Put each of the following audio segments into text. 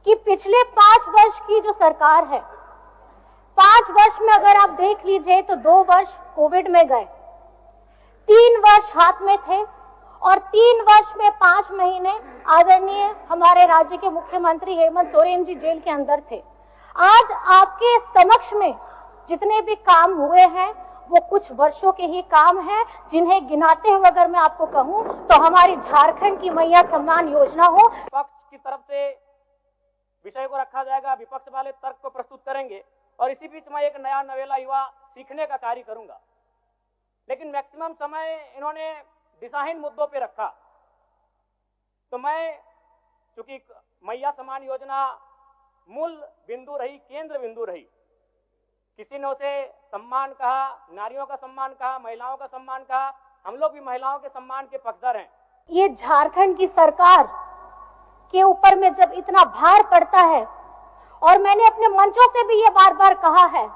कि पिछले 5 वर्ष की जो सरकार है, 5 वर्ष में अगर आप देख लीजिए तो 2 वर्ष कोविड में गए, 3 वर्ष हाथ में थे और 3 वर्ष में 5 महीने आदरणीय हमारे राज्य के मुख्यमंत्री हेमंत सोरेन जी जेल के अंदर थे। आज आपके समक्ष में जितने भी काम हुए हैं वो कुछ वर्षों के ही काम हैं, जिन्हें गिनाते हुए अगर मैं आपको कहूं तो हमारी झारखंड की मैया सम्मान योजना हो। पक्ष की तरफ से विषय को रखा जाएगा, विपक्ष वाले तर्क को प्रस्तुत करेंगे और इसी बीच मैं एक नया नवेला युवा सीखने का कार्य करूंगा। लेकिन मैक्सिमम समय इन्होंने दिशाहीन मुद्दों पे रखा, तो मैं चूंकि मैया सम्मान योजना मूल बिंदु रही, केंद्र बिंदु रही, किसी ने उसे सम्मान कहा, नारियों का सम्मान कहा, महिलाओं का सम्मान कहा, हम लोग भी महिलाओं के सम्मान के पक्षधर हैं। ये झारखंड की सरकार के ऊपर में जब इतना भार पड़ता है, और मैंने अपने मंचों से भी ये बार बार कहा है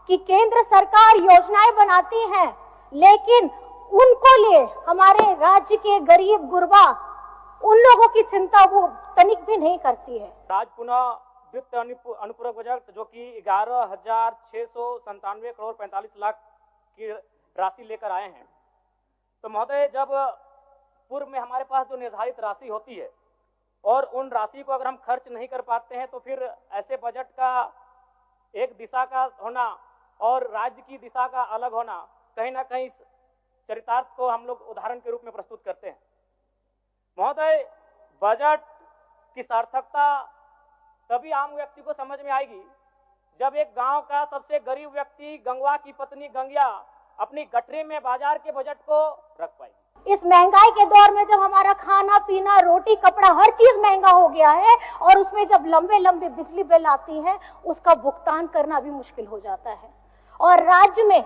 कि केंद्र सरकार योजनाएं बनाती है, लेकिन उनको लिए हमारे राज्य के गरीब गुरबा उन लोगों की चिंता वो तनिक भी नहीं करती है। आज पुनः वित्त अनुपूरक बजट जो कि 11,697 करोड़ 45 लाख की राशि लेकर आए हैं, तो महोदय जब पूर्व में हमारे पास जो निर्धारित राशि होती है और उन राशि को अगर हम खर्च नहीं कर पाते हैं तो फिर ऐसे बजट का एक दिशा का होना और राज्य की दिशा का अलग होना कहीं ना कहीं चरितार्थ को हम लोग उदाहरण के रूप में प्रस्तुत करते हैं। महोदय बजट की सार्थकता तभी आम व्यक्ति को समझ में आएगी जब एक गांव का सबसे गरीब व्यक्ति गंगवा की पत्नी गंगिया अपनी गठरी में बाजार के बजट को रख पाएगी। इस महंगाई के दौर में जब हमारा खाना पीना रोटी कपड़ा हर चीज महंगा हो गया है और उसमें जब लंबे लंबे बिजली बिल आती है उसका भुगतान करना भी मुश्किल हो जाता है। और राज्य में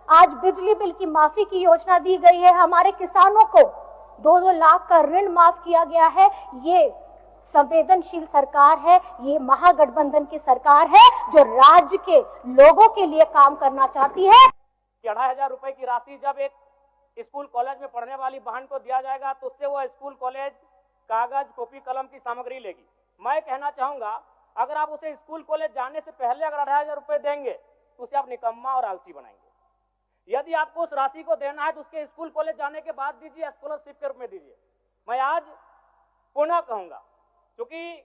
आज बिजली बिल की माफी की योजना दी गई है, हमारे किसानों को 2-2 लाख का ऋण माफ किया गया है। ये संवेदनशील सरकार है, ये महागठबंधन की सरकार है जो राज्य के लोगों के लिए काम करना चाहती है। 2,500 रुपए की राशि जब एक स्कूल कॉलेज में पढ़ने वाली बहन को दिया जाएगा तो उससे वो स्कूल कॉलेज कागज कॉपी कलम की सामग्री लेगी। मैं कहना चाहूंगा अगर आप उसे स्कूल कॉलेज जाने से पहले अगर 2,500 रुपए देंगे तो उसे आप निकम्मा और आलसी बनाएंगे। यदि आपको उस राशि को देना है तो उसके स्कूल कॉलेज जाने के बाद दीजिए, स्कॉलरशिप के रूप में दीजिए। मैं आज पुनः कहूंगा, क्योंकि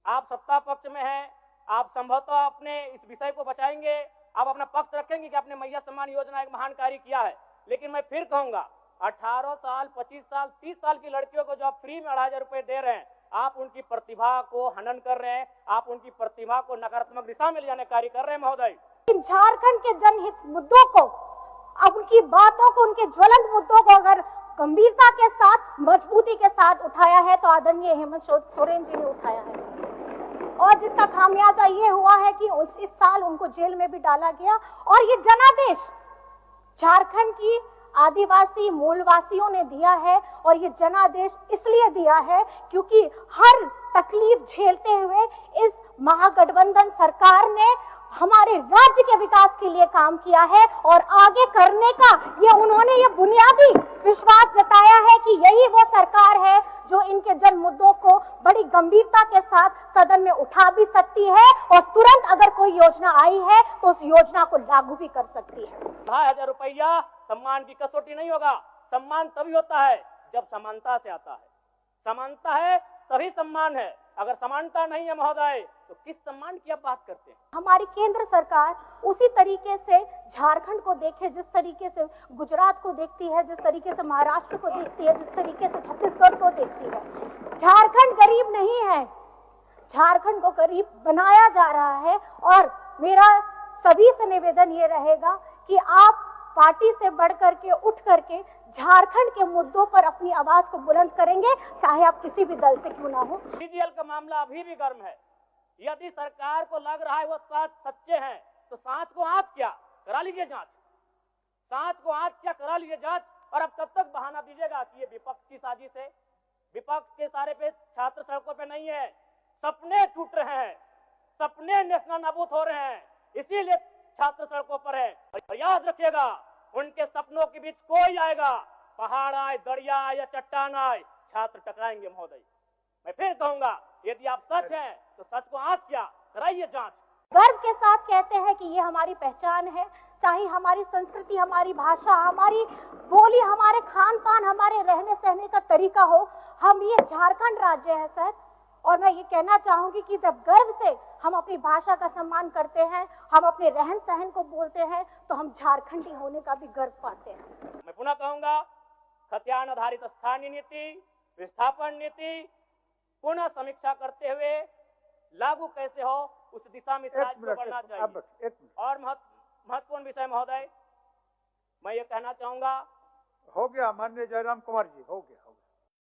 आप सत्ता पक्ष में हैं, आप संभवतः अपने इस विषय को बचाएंगे, आप अपना पक्ष रखेंगे कि आपने मैया सम्मान योजना एक महान कार्य किया है। लेकिन मैं फिर कहूंगा 18 साल 25 साल 30 साल की लड़कियों को जो आप फ्री में 2,500 रुपए दे रहे हैं, आप उनकी प्रतिभा को हनन कर रहे हैं, आप उनकी प्रतिभा को नकारात्मक दिशा में ले जाने कार्य कर रहे हैं। महोदय झारखंड के जनहित मुद्दों को, अब उनकी बातों को, उनके ज्वलंत मुद्दों को अगर गंभीरता के साथ मजबूती के साथ उठाया है तो आदरणीय हेमंत सोरेन जी ने उठाया है, और जिसका खामियाजा ये हुआ है कि इस साल उनको जेल में भी डाला गया। और ये जनादेश झारखंड की आदिवासी मूलवासियों ने दिया है, और ये जनादेश इसलिए दिया है क्योंकि हर तकलीफ झेलते हुए इस महागठबंधन सरकार ने हमारे राज्य के विकास के लिए काम किया है और आगे करने का उन्होंने ये बुनियादी विश्वास जताया है कि यही वो सरकार है जो इनके जन मुद्दों को बड़ी गंभीरता के साथ सदन में उठा भी सकती है और तुरंत अगर कोई योजना आई है तो उस योजना को लागू भी कर सकती है। 2,500 रुपया सम्मान की कसौटी नहीं होगा। सम्मान तभी होता है जब समानता से आता है, समानता है तभी सम्मान है। अगर समानता नहीं है महोदय तो किस सम्मान की आप बात करते हैं? हमारी केंद्र सरकार उसी तरीके से झारखंड को देखे जिस तरीके से गुजरात को देखती है, जिस तरीके से महाराष्ट्र को देखती है, जिस तरीके से छत्तीसगढ़ को देखती है। झारखंड गरीब नहीं है, झारखंड को गरीब बनाया जा रहा है। और मेरा सभी से निवेदन ये रहेगा कि आप पार्टी से बढ़ करके उठ करके झारखंड के मुद्दों पर अपनी आवाज को बुलंद करेंगे, चाहे आप किसी भी दल से क्यों ना हो। सीजीएल का मामला अभी भी गर्म है। यदि सरकार को लग रहा है वो सच्चे हैं तो सांच को आंच क्या करा लीजिए जांच, सांच को आंच क्या करा लीजिए जांच। और अब कब तक बहाना दीजिएगा कि ये विपक्ष की साजिश है? विपक्ष के सारे पे छात्र सड़कों पे नहीं है, सपने टूट रहे हैं, सपने नेशनल नाबूद हो रहे हैं, इसीलिए छात्र सड़कों पर है। और याद रखिएगा उनके सपनों के बीच कोई आएगा, पहाड़ आए, दरिया आए या चट्टान आए, छात्र टकराएंगे महोदय। मैं फिर कहूंगा यदि आप सच हैं तो सच को आंच क्या कराइए जांच। गर्व के साथ कहते हैं कि ये हमारी पहचान है, चाहे हमारी संस्कृति, हमारी भाषा, हमारी बोली, हमारे खान पान, हमारे रहने सहने का तरीका हो, हम ये झारखंड राज्य है सर। और मैं ये कहना चाहूंगी कि जब गर्व से हम अपनी भाषा का सम्मान करते हैं, हम अपने रहन सहन को बोलते हैं, तो हम झारखंडी होने का भी गर्व पाते हैं। मैं पुनः कहूंगा, खतियान आधारित स्थानीय नीति, विस्थापन नीति पुनः समीक्षा करते हुए लागू कैसे हो उस दिशा में राज्य को बढ़ना चाहिए। और महत्वपूर्ण विषय महोदय, मैं ये कहना चाहूंगा, हो गया माननीय जयराम कुमार जी, हो गया।